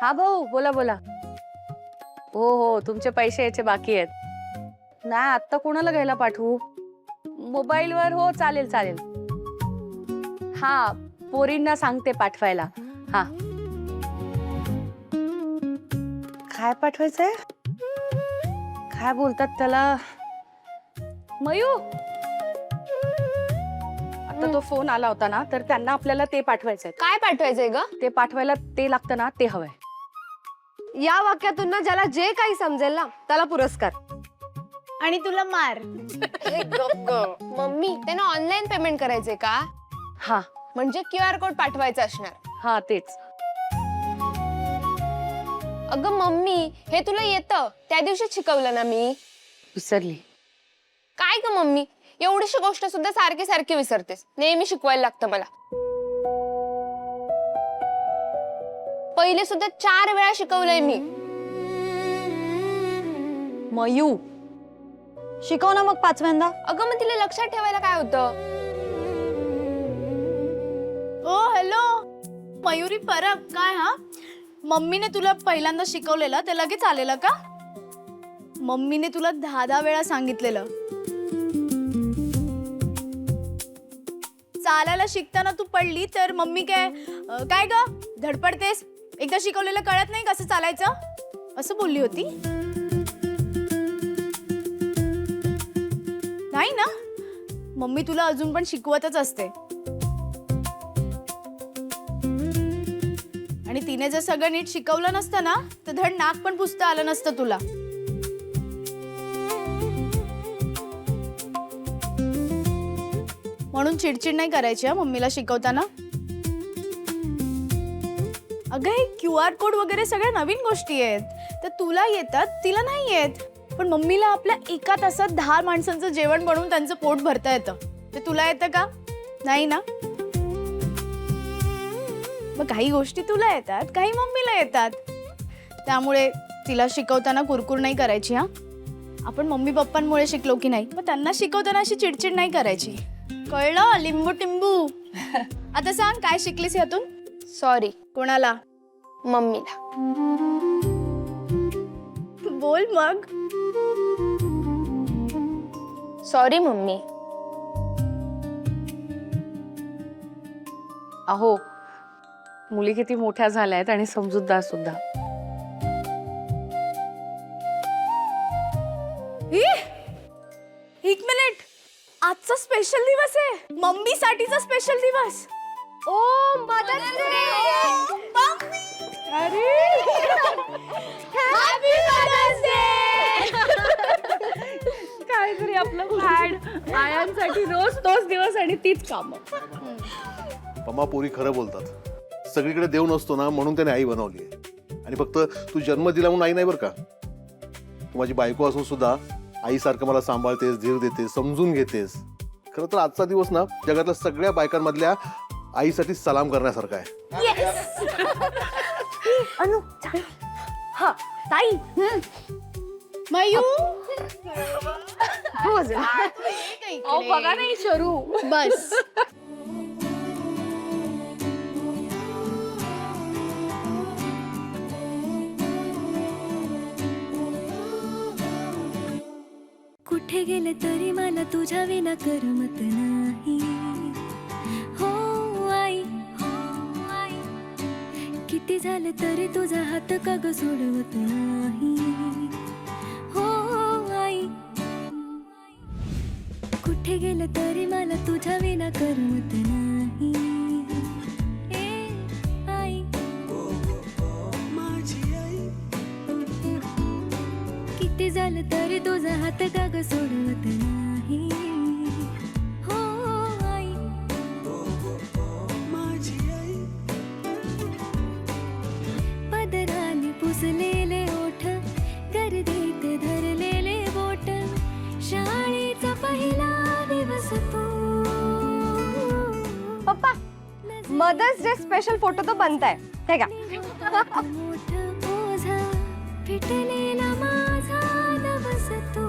हा भाऊ, बोला बोला. हो हो, तुमचे पैसे यायचे बाकी आहेत. नाही, आत्ता कोणाला घ्यायला पाठवू? मोबाईलवर? हो, चालेल चालेल. हा, पोरींना सांगते पाठवायला. हा, काय पाठवायचंय? काय बोलतात त्याला? मयू, आता तो फोन आला होता ना, तर त्यांना आपल्याला ते पाठवायचंय. काय पाठवायचंय ग? ते पाठवायला ते लागतं ना, ते हवंय. या वाक्यातून ना ज्याला जे काही समजेल ना त्याला पुरस्कार. आणि तुला मार. मम्मी त्यांना ऑनलाईन पेमेंट करायचंय का? हा म्हणजे QR कोड पाठवायचा असणार. हा, तेच. अगं मम्मी, हे तुला येतं? त्या दिवशी शिकवलं ना मी. विसरली. काय ग मम्मी, एवढीशी गोष्ट सुद्धा सारखी सारखी विसरतेस. नेहमी शिकवायला लागतं मला. पहिले सुद्धा 4 वेळा शिकवलंय मी. मयू, शिकव ना मग 5व्यांदा. अगं मग तिला लक्षात ठेवायला काय होतं? ओ हॅलो मयुरी परब, काय हा? मम्मीने तुला पहिल्यांदा शिकवलेलं ते लगेच आलेलं का? मम्मीने तुला 10 वेळा सांगितलेलं. चालायला शिकताना तू पडली तर मम्मी काय ग धडपडतेस? एकदा शिकवलेलं कळत नाही कसं चालायचं? असं बोलली होती. नाही ना, मम्मी तुला अजून पण शिकवतच असते. आणि तिने जर सगळं नीट शिकवलं नसतं ना, तर धड नाक पण पुसता आलं नसतं तुला. म्हणून चिडचिड नाही करायची हा मम्मीला शिकवताना. अगं हे QR कोड वगैरे सगळ्या नवीन गोष्टी आहेत. तर तुला येतात, तिला नाही येत. पण मम्मीला आपल्या एका तासात 10 माणसांचं जेवण बनवून त्यांचं पोट भरता येतं. ते तुला येतं का? नाही ना. मग काही गोष्टी तुला येतात, काही मम्मीला येतात. त्यामुळे तिला शिकवताना कुरकुर नाही करायची हा. आपण मम्मी पप्पांमुळे शिकलो की नाही, मग त्यांना शिकवताना अशी चिडचिड नाही करायची. कळलं? लिंबू टिंबू. आता सांग, काय शिकलीस यातून? सॉरी. कोणाला? मम्मीला. बोल मग. Sorry mummy. अहो, मुली किती मोठ्या झाल्यात आणि समजूतदार सुद्धा. एक मिनिट, आजचा स्पेशल दिवस आहे. मम्मीसाठीचा स्पेशल दिवस. ओ मदर्स डे. अरे हॅपी मदर्स डे. काहीतरी आपलं फॅड. आयांसाठी रोज तोच दिवस आणि तीच कामं. पम्मा, पोरी खरं बोलतात. सगळीकडे देव नसतो ना, म्हणून त्याने आई बनवली. आणि फक्त तू जन्म दिला म्हणून आई नाही बरं का. तू माझी बायको असून सुद्धा आईसारखं मला सांभाळतेस, धीर देतेस, समजून घेतेस. खरं तर आजचा दिवस ना जगातल्या सगळ्या बायकांमधल्या आईसाठी सलाम करण्यासारखा आहे. अनु, हा ताई. मयू. अहो, बघा नाही शरू. बस. कुठे गेले तरी मला तुझ्या विना करमत नाही. हो आई, हो आई, किती झालं तरी तुझा हात का ग सोडवत नाही. हो आई, कुठे गेले तरी मला तुझ्या विना करमत नाही. ए आई, किती झालं तरी तुझा हात का ग सोडवत नाही. हो आई, पदराने पुसलेले ओठ, गर्दीत धरलेले बोट, शाळेचा पहिला दिवस तू. पप्पा, मदर्स डे स्पेशल फोटो तो बनताय. हे का? मोठ ओझा फिटलेला माझा नवस तू.